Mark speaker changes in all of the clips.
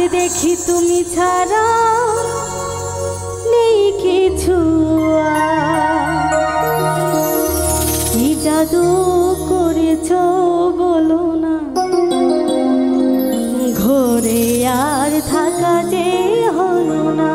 Speaker 1: দেখি তুমি ছাড়া নেই কিছু, কি জাদু করেছো বলো না, ঘরে আর থাকা যে হলো না।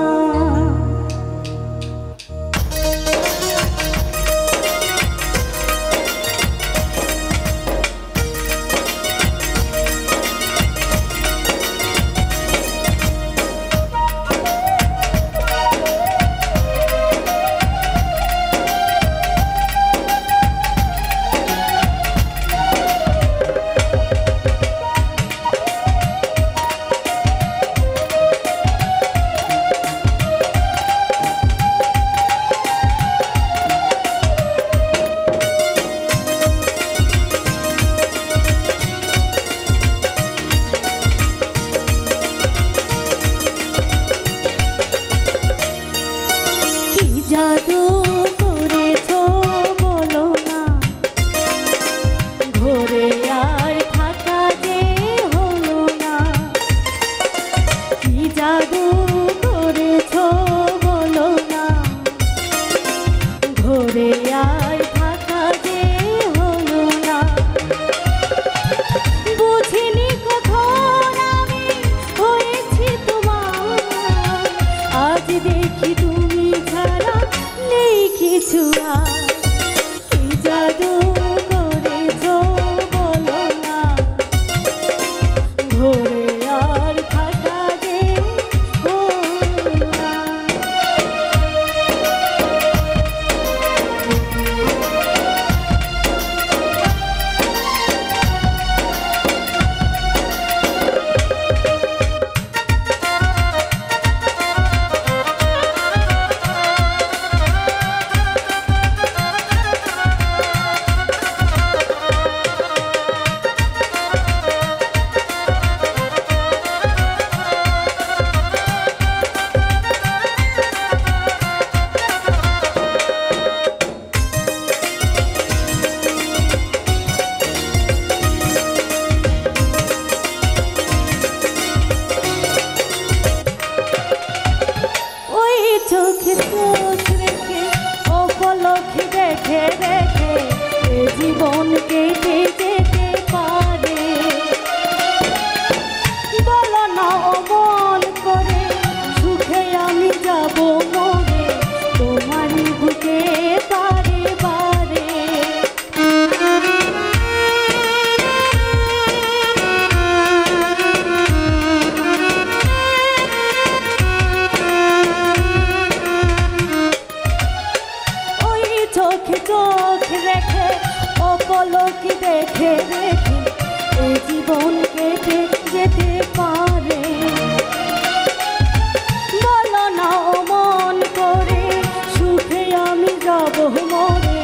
Speaker 1: জাদু করেছো বলো না, ঘরে আর থাকা যে হলো না। কি জাদু করেছো বলো না, ঘরে আর থাকা যে হলো না। বুঝিনি কখন আমি হয়েছি তোমার, আজ দেখি তুমি ছাড়া নেই কিছু। কি জাদু করেছো বলো না, ঘরে আর থাকা যে হলো না। চোখে চোখ রেখে অপলকে দেখে দেখে এ জীবন কেটে যেতে পারে। বলো না অমল করে সুখে আমি যাব মরে, তোমারই বুকে বারে বারে। চোখে চোখ রেখে অপলকে দেখে দেখে এ জীবন কেটে যেতে পারে। বলো না মন করে সুখে আমি যাব মরে,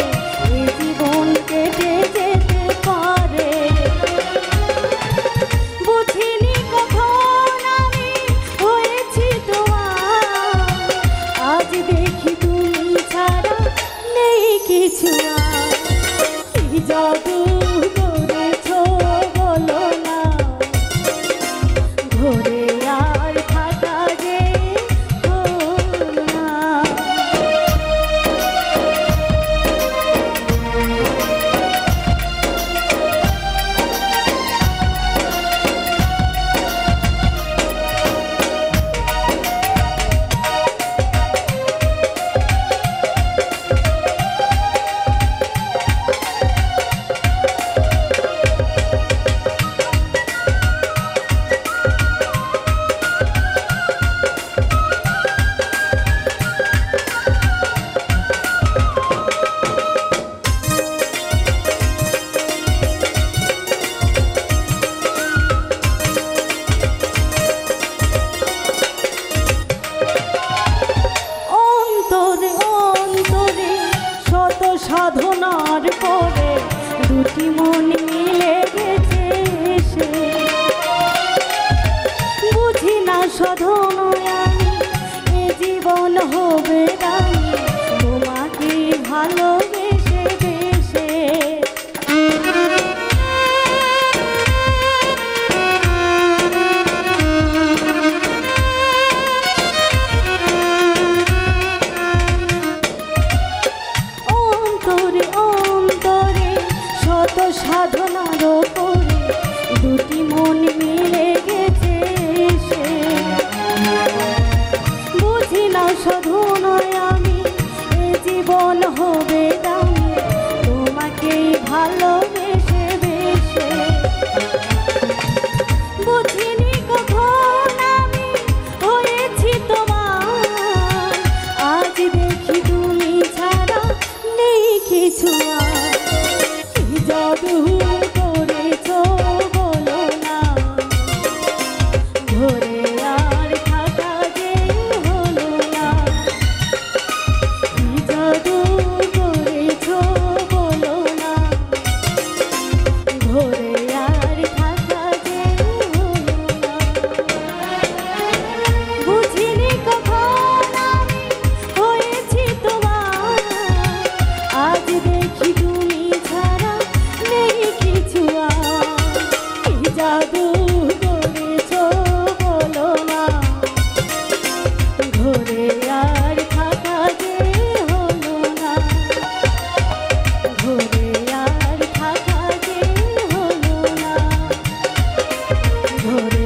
Speaker 1: এ জীবন কেটে যেতে পারে। বুঝিনি কখন আমি হয়েছি তোমার, আজ দেখি তুমি ছাড়া নেই কিছু। কি জাদু করেছো বলো না, ঘরে আর থাকা যে হলো না। সাধনার পরে দুটি মন মিলে গেছে সে, বুঝি না সাধনায় আমি এ জীবন হবে দামি, তোমাকে ভালোবেসে বেসে। ধরে